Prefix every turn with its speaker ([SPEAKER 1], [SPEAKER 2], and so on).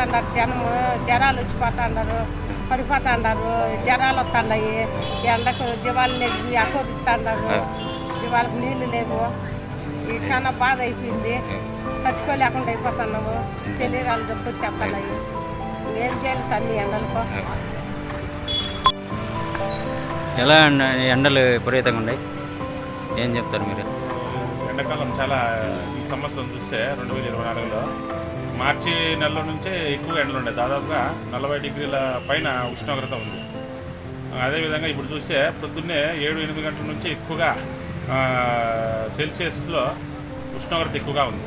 [SPEAKER 1] చచ్చిపోతున్నారు జనము, జ్వరాలు వచ్చిపోతున్నారు, పడిపోతున్నారు, జ్వరాలు వస్తున్నాయి. ఎండకు జీవాలు నెగ్గి అకోరుతున్నారు, జీవాలకు నీళ్లు లేవు. ఇది చాలా బాధ అయిపోయింది. తట్టుకోలేకుండా అయిపోతున్నాము. శరీరాలు జబ్బు చెప్పన్నాయి. ఏం చేయాలి సార్ మీ ఎండలకు?
[SPEAKER 2] ఎలా ఎండలు విపరీతంగా ఉన్నాయి, ఏం చెప్తారు మీరు?
[SPEAKER 3] ఎండాకాలం చాలా ఈ సంవత్సరం చూస్తే 2024లో మార్చి నెలలో నుంచే ఎక్కువ ఎండలు ఉన్నాయి. దాదాపుగా 40 డిగ్రీల పైన ఉష్ణోగ్రత ఉంది. అదేవిధంగా ఇప్పుడు చూస్తే పొద్దున్నే 7-8 గంటల నుంచి ఎక్కువగా సెల్సియస్లో ఉష్ణోగ్రత ఎక్కువగా ఉంది.